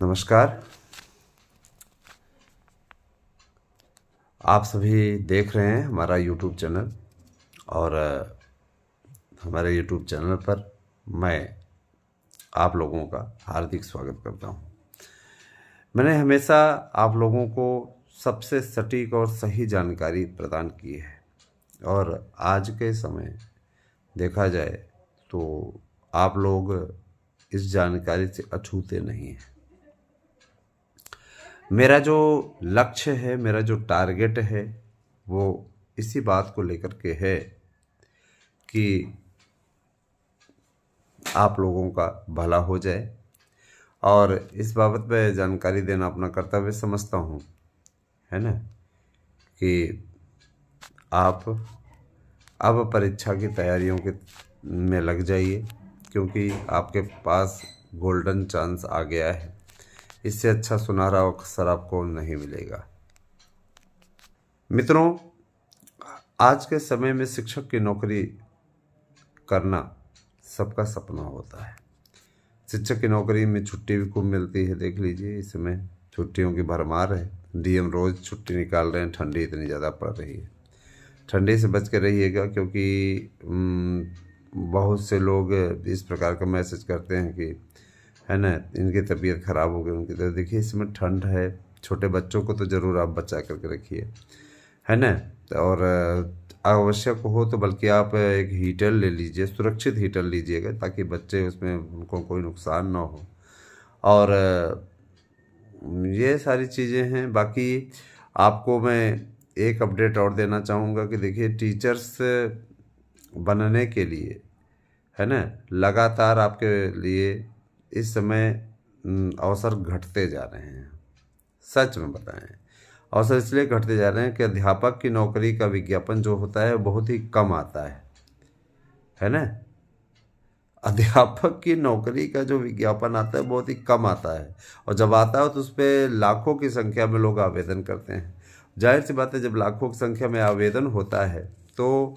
नमस्कार। आप सभी देख रहे हैं हमारा यूट्यूब चैनल और हमारे यूट्यूब चैनल पर मैं आप लोगों का हार्दिक स्वागत करता हूं। मैंने हमेशा आप लोगों को सबसे सटीक और सही जानकारी प्रदान की है और आज के समय देखा जाए तो आप लोग इस जानकारी से अछूते नहीं हैं। मेरा जो लक्ष्य है, मेरा जो टारगेट है, वो इसी बात को लेकर के है कि आप लोगों का भला हो जाए और इस बाबत में जानकारी देना अपना कर्तव्य समझता हूँ, है ना, कि आप अब परीक्षा की तैयारियों के में लग जाइए क्योंकि आपके पास गोल्डन चांस आ गया है। इससे अच्छा सुनहरा अवसर आपको नहीं मिलेगा। मित्रों, आज के समय में शिक्षक की नौकरी करना सबका सपना होता है। शिक्षक की नौकरी में छुट्टी भी खूब मिलती है। देख लीजिए, इस समय छुट्टियों की भरमार है। डीएम रोज छुट्टी निकाल रहे हैं। ठंडी इतनी ज़्यादा पड़ रही है। ठंडी से बच के रहिएगा क्योंकि बहुत से लोग इस प्रकार का मैसेज करते हैं कि, है ना, इनकी तबीयत ख़राब हो गई, उनकी तो देखिए इसमें ठंड है। छोटे बच्चों को तो ज़रूर आप बचा करके रखिए, है ना। और आवश्यक हो तो बल्कि आप एक हीटर ले लीजिए, सुरक्षित हीटर लीजिएगा ताकि बच्चे उसमें उनको कोई नुकसान ना हो। और ये सारी चीज़ें हैं। बाकी आपको मैं एक अपडेट और देना चाहूँगा कि देखिए, टीचर्स बनने के लिए, है ना, लगातार आपके लिए इस समय अवसर घटते जा रहे हैं। सच में बताएं, अवसर इसलिए घटते जा रहे हैं कि अध्यापक की नौकरी का विज्ञापन जो होता है बहुत ही कम आता है ना। अध्यापक की नौकरी का जो विज्ञापन आता है बहुत ही कम आता है और जब आता है तो उस पर लाखों की संख्या में लोग आवेदन करते हैं। जाहिर सी बात है, जब लाखों की संख्या में आवेदन होता है तो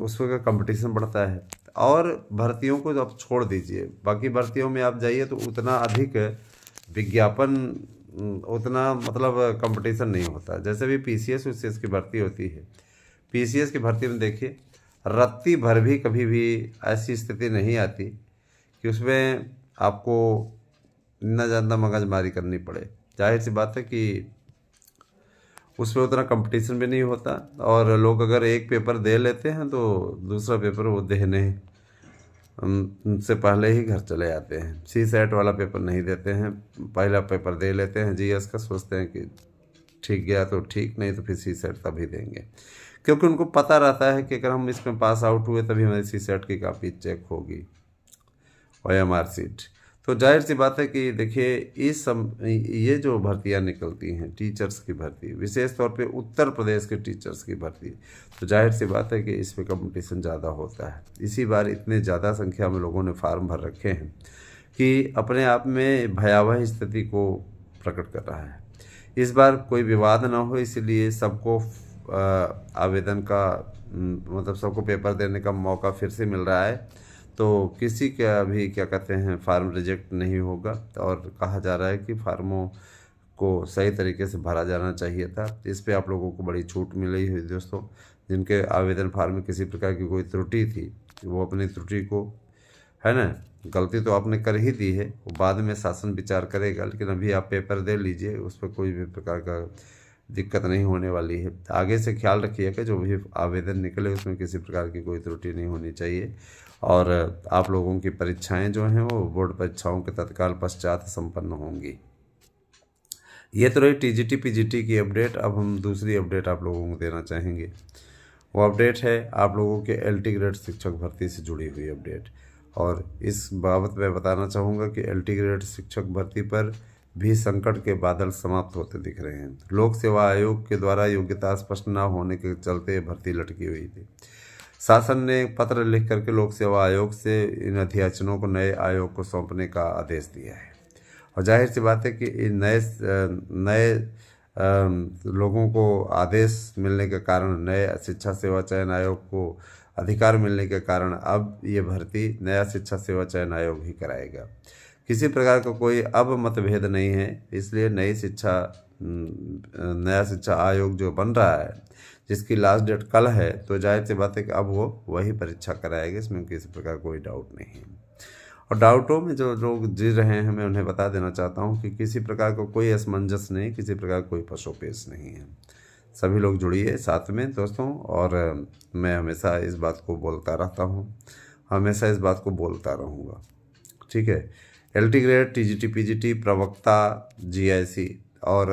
उसमें कंपटीशन बढ़ता है। और भर्तियों को आप छोड़ दीजिए, बाकी भर्तियों में आप जाइए तो उतना अधिक विज्ञापन, उतना मतलब कंपटीशन नहीं होता। जैसे भी पीसीएस की भर्ती होती है, पीसीएस की भर्ती में देखिए, रत्ती भर भी कभी भी ऐसी स्थिति नहीं आती कि उसमें आपको इतना ज़्यादा मगजमारी करनी पड़े। जाहिर सी बात है कि उसमें उतना कंपटीशन भी नहीं होता और लोग अगर एक पेपर दे लेते हैं तो दूसरा पेपर वो देने से पहले ही घर चले जाते हैं। सीसेट वाला पेपर नहीं देते हैं, पहला पेपर दे लेते हैं जीएस का, सोचते हैं कि ठीक गया तो ठीक, नहीं तो फिर सीसेट तभी देंगे, क्योंकि उनको पता रहता है कि अगर हम इसमें पास आउट हुए तभी हमारी सीसेट की कॉपी चेक होगी और एमआर सीट। तो जाहिर सी बात है कि देखिए, ये जो भर्तियां निकलती हैं, टीचर्स की भर्ती, विशेष तौर पे उत्तर प्रदेश के टीचर्स की भर्ती, तो जाहिर सी बात है कि इसमें कंपटीशन ज़्यादा होता है। इसी बार इतने ज़्यादा संख्या में लोगों ने फार्म भर रखे हैं कि अपने आप में भयावह स्थिति को प्रकट कर रहा है। इस बार कोई विवाद ना हो, इसलिए सबको आवेदन का मतलब सबको पेपर देने का मौका फिर से मिल रहा है। तो किसी का भी क्या कहते हैं फार्म रिजेक्ट नहीं होगा और कहा जा रहा है कि फार्मों को सही तरीके से भरा जाना चाहिए था। इस पे आप लोगों को बड़ी छूट मिली हुई दोस्तों। जिनके आवेदन फार्म में किसी प्रकार की कोई त्रुटि थी, वो अपनी त्रुटि को, है ना, गलती तो आपने कर ही दी है, वो बाद में शासन विचार करेगा, लेकिन अभी आप पेपर दे लीजिए, उस पर कोई भी प्रकार का दिक्कत नहीं होने वाली है। आगे से ख्याल रखिए कि जो भी आवेदन निकले उसमें किसी प्रकार की कोई त्रुटि नहीं होनी चाहिए और आप लोगों की परीक्षाएं जो हैं वो बोर्ड परीक्षाओं के तत्काल पश्चात संपन्न होंगी। ये तो रही टीजीटी पीजीटी की अपडेट। अब हम दूसरी अपडेट आप लोगों को देना चाहेंगे। वो अपडेट है आप लोगों के एलटी ग्रेड शिक्षक भर्ती से जुड़ी हुई अपडेट। और इस बाबत मैं बताना चाहूँगा कि एलटी ग्रेड शिक्षक भर्ती पर भी संकट के बादल समाप्त होते दिख रहे हैं। लोक सेवा आयोग के द्वारा योग्यता स्पष्ट न होने के चलते भर्ती लटकी हुई थी। शासन ने पत्र लिख करके लोक सेवा आयोग से इन अध्याचनों को नए आयोग को सौंपने का आदेश दिया है। और जाहिर सी बात है कि इन नए लोगों को आदेश मिलने के कारण, नए शिक्षा सेवा चयन आयोग को अधिकार मिलने के कारण अब ये भर्ती नया शिक्षा सेवा चयन आयोग ही कराएगा। किसी प्रकार का कोई अब मतभेद नहीं है। इसलिए नया शिक्षा आयोग जो बन रहा है, जिसकी लास्ट डेट कल है, तो जाहिर सी बात है कि अब वो वही परीक्षा कराएगा, इसमें किसी प्रकार कोई डाउट नहीं है। और डाउटों में जो लोग जी रहे हैं, मैं उन्हें बता देना चाहता हूं कि किसी प्रकार का कोई असमंजस नहीं, किसी प्रकार कोई पशोपेश नहीं है। सभी लोग जुड़िए साथ में दोस्तों, और मैं हमेशा इस बात को बोलता रहता हूं, हमेशा इस बात को बोलता रहूँगा। ठीक है। LT ग्रेड, TGT, PGT, प्रवक्ता, GIC और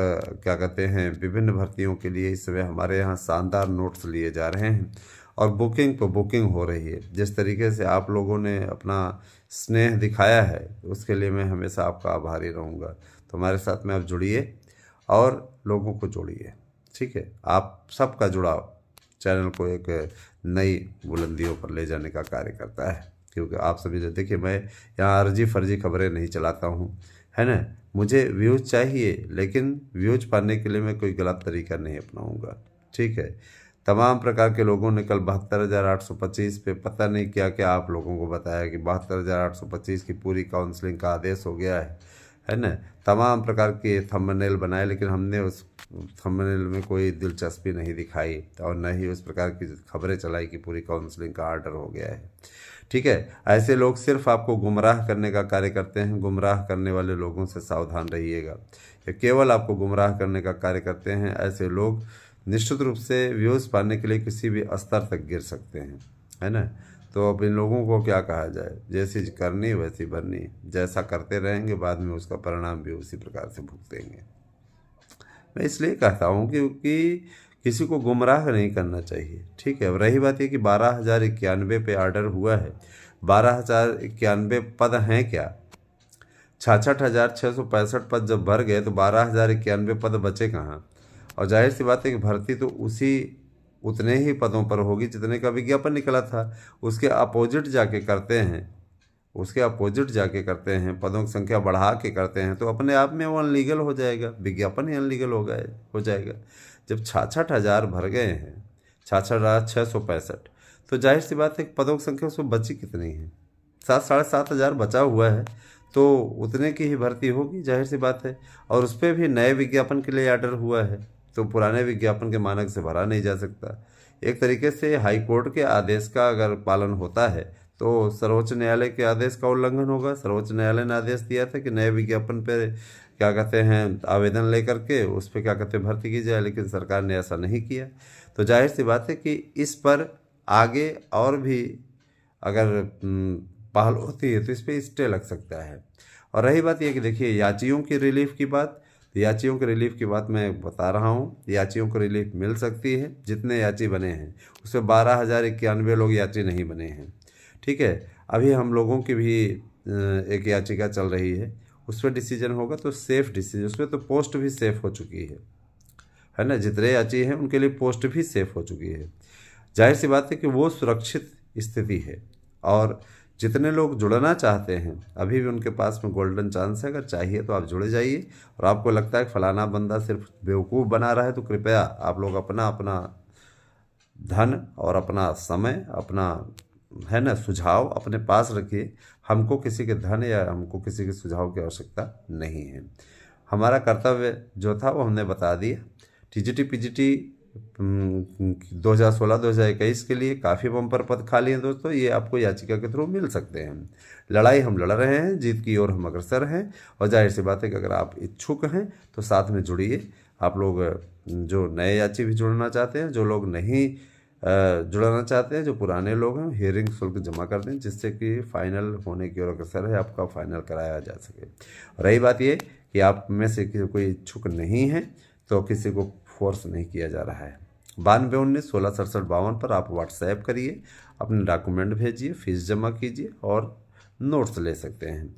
क्या कहते हैं विभिन्न भर्तियों के लिए इस समय हमारे यहाँ शानदार नोट्स लिए जा रहे हैं और बुकिंग तो बुकिंग हो रही है। जिस तरीके से आप लोगों ने अपना स्नेह दिखाया है, उसके लिए मैं हमेशा आपका आभारी रहूँगा। तो हमारे साथ में आप जुड़िए और लोगों को जोड़िए। ठीक है। आप सबका जुड़ाव चैनल को एक नई बुलंदियों पर ले जाने का कार्य करता है, क्योंकि आप सभी जो देखिए, मैं यहाँ अर्जी फर्जी खबरें नहीं चलाता हूँ, है ना। मुझे व्यूज़ चाहिए, लेकिन व्यूज़ पाने के लिए मैं कोई गलत तरीका नहीं अपनाऊंगा। ठीक है। तमाम प्रकार के लोगों ने कल 72,825 पे पता नहीं क्या क्या आप लोगों को बताया कि 72,825 की पूरी काउंसलिंग का आदेश हो गया है ना। तमाम प्रकार के थंबनेल बनाए, लेकिन हमने उस थंबनेल में कोई दिलचस्पी नहीं दिखाई और न ही उस प्रकार की खबरें चलाई कि पूरी काउंसलिंग का आर्डर हो गया है। ठीक है। ऐसे लोग सिर्फ आपको गुमराह करने का कार्य करते हैं। गुमराह करने वाले लोगों से सावधान रहिएगा। ये केवल आपको गुमराह करने का कार्य करते हैं। ऐसे लोग निश्चित रूप से व्यूज़ पाने के लिए किसी भी स्तर तक गिर सकते हैं, है ना। तो अब इन लोगों को क्या कहा जाए, जैसी करनी वैसी भरनी। जैसा करते रहेंगे, बाद में उसका परिणाम भी उसी प्रकार से भुगतेंगे। मैं इसलिए कहता हूँ क्योंकि किसी को गुमराह नहीं करना चाहिए। ठीक है। अब रही बात ये कि 12,091 पे ऑर्डर हुआ है। 12,091 पद हैं क्या? 66,665 पद जब भर गए तो 12,091 पद बचे कहाँ? और जाहिर सी बात है कि भर्ती तो उतने ही पदों पर होगी जितने का विज्ञापन निकला था। उसके अपोजिट जाके करते हैं, पदों की संख्या बढ़ा के करते हैं, तो अपने आप में वो अनलीगल हो जाएगा, विज्ञापन ही अनलीगल हो जाएगा। जब 66,000 भर गए हैं, 66,665, तो जाहिर सी बात है कि पदों की संख्या उसमें बची कितनी है? 7,500 बचा हुआ है, तो उतने की ही भर्ती होगी, जाहिर सी बात है। और उस पर भी नए विज्ञापन के लिए ऑर्डर हुआ है, तो पुराने विज्ञापन के मानक से भरा नहीं जा सकता। एक तरीके से हाई कोर्ट के आदेश का अगर पालन होता है तो सर्वोच्च न्यायालय के आदेश का उल्लंघन होगा। सर्वोच्च न्यायालय ने आदेश दिया था कि नए विज्ञापन पर क्या कहते हैं आवेदन लेकर के उस पर क्या कहते हैं भर्ती की जाए, लेकिन सरकार ने ऐसा नहीं किया। तो जाहिर सी बात है कि इस पर आगे और भी अगर पहल होती है तो इस पर स्टे लग सकता है। और रही बात यह कि देखिए याचियों की रिलीफ की बात, याचियों के रिलीफ की बात मैं बता रहा हूँ। याचियों को रिलीफ मिल सकती है। जितने याची बने हैं उसमें 12,091 लोग याची नहीं बने हैं। ठीक है। अभी हम लोगों की भी एक याचिका चल रही है, उस पर डिसीजन होगा तो सेफ डिसीजन, उसमें तो पोस्ट भी सेफ हो चुकी है ना। जितने याची हैं उनके लिए पोस्ट भी सेफ हो चुकी है। जाहिर सी बात है कि वो सुरक्षित स्थिति है। और जितने लोग जुड़ना चाहते हैं अभी भी उनके पास में गोल्डन चांस है। अगर चाहिए तो आप जुड़ जाइए। और आपको लगता है कि फलाना बंदा सिर्फ बेवकूफ़ बना रहा है, तो कृपया आप लोग अपना अपना धन और अपना समय, अपना है ना सुझाव अपने पास रखिए। हमको किसी के धन या हमको किसी के सुझाव की आवश्यकता नहीं है। हमारा कर्तव्य जो था वो हमने बता दिया। TGT PGT 2016-2021 के लिए काफ़ी बम्पर पद खाली हैं दोस्तों। ये आपको याचिका के थ्रू मिल सकते हैं। लड़ाई हम लड़ रहे हैं, जीत की ओर हम अग्रसर हैं। और जाहिर सी बात है कि अगर आप इच्छुक हैं तो साथ में जुड़िए। आप लोग जो नए याची भी जुड़ना चाहते हैं, जो लोग नहीं जुड़ना चाहते हैं, जो पुराने लोग हैं, हियरिंग शुल्क जमा कर दें, जिससे कि फाइनल होने की ओर अग्रसर है, आपका फाइनल कराया जा सके। रही बात ये कि आप में से कोई इच्छुक नहीं है तो किसी को फोर्स नहीं किया जा रहा है। 9219-166752 पर आप व्हाट्सएप करिए, अपने डॉक्यूमेंट भेजिए, फीस जमा कीजिए और नोट्स ले सकते हैं।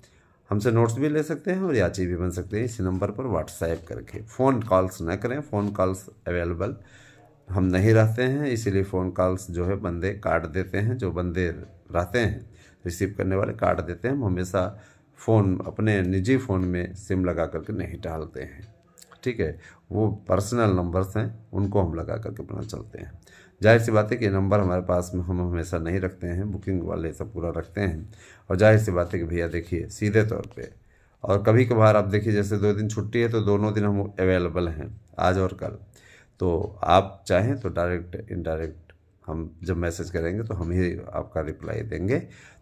हमसे नोट्स भी ले सकते हैं और याची भी बन सकते हैं। इसी नंबर पर व्हाट्सएप करके फ़ोन कॉल्स न करें। फ़ोन कॉल्स अवेलेबल हम नहीं रहते हैं, इसीलिए फ़ोन कॉल्स जो है बंदे काट देते हैं। जो बंदे रहते हैं रिसीव करने वाले काट देते हैं। हम हमेशा फ़ोन अपने निजी फ़ोन में सिम लगा करके नहीं डालते हैं। ठीक है। वो पर्सनल नंबर्स हैं, उनको हम लगा करके अपना चलते हैं। जाहिर सी बात है कि ये नंबर हमारे पास में हम हमेशा नहीं रखते हैं, बुकिंग वाले सब पूरा रखते हैं। और जाहिर सी बात है कि भैया देखिए सीधे तौर पे और कभी कभार आप देखिए जैसे 2 दिन छुट्टी है तो दोनों दिन हम अवेलेबल हैं, आज और कल। तो आप चाहें तो डायरेक्ट इनडायरेक्ट हम जब मैसेज करेंगे तो हम ही आपका रिप्लाई देंगे,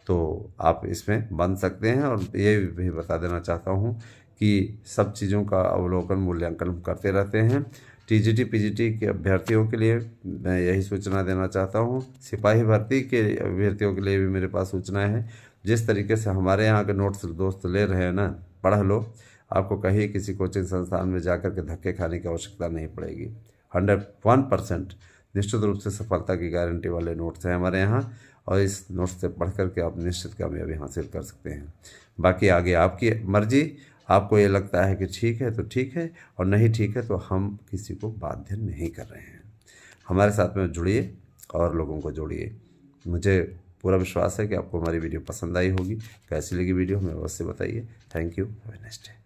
तो आप इसमें बन सकते हैं। और ये भी बता देना चाहता हूँ कि सब चीज़ों का अवलोकन मूल्यांकन हम करते रहते हैं। टीजीटी पीजीटी के अभ्यर्थियों के लिए मैं यही सूचना देना चाहता हूँ। सिपाही भर्ती के अभ्यर्थियों के लिए भी मेरे पास सूचना है। जिस तरीके से हमारे यहाँ के नोट्स दोस्त ले रहे हैं ना, पढ़ लो, आपको कहीं किसी कोचिंग संस्थान में जाकर के धक्के खाने की आवश्यकता नहीं पड़ेगी। 101% निश्चित रूप से सफलता की गारंटी वाले नोट्स हैं हमारे यहाँ, और इस नोट्स से पढ़ करके आप निश्चित कामयाबी हासिल कर सकते हैं। बाकी आगे आपकी मर्जी, आपको ये लगता है कि ठीक है तो ठीक है, और नहीं ठीक है तो हम किसी को बाध्य नहीं कर रहे हैं। हमारे साथ में जुड़िए और लोगों को जोड़िए। मुझे पूरा विश्वास है कि आपको हमारी वीडियो पसंद आई होगी। कैसी लगी वीडियो हमें अवश्य बताइए। Thank you, have a nice day.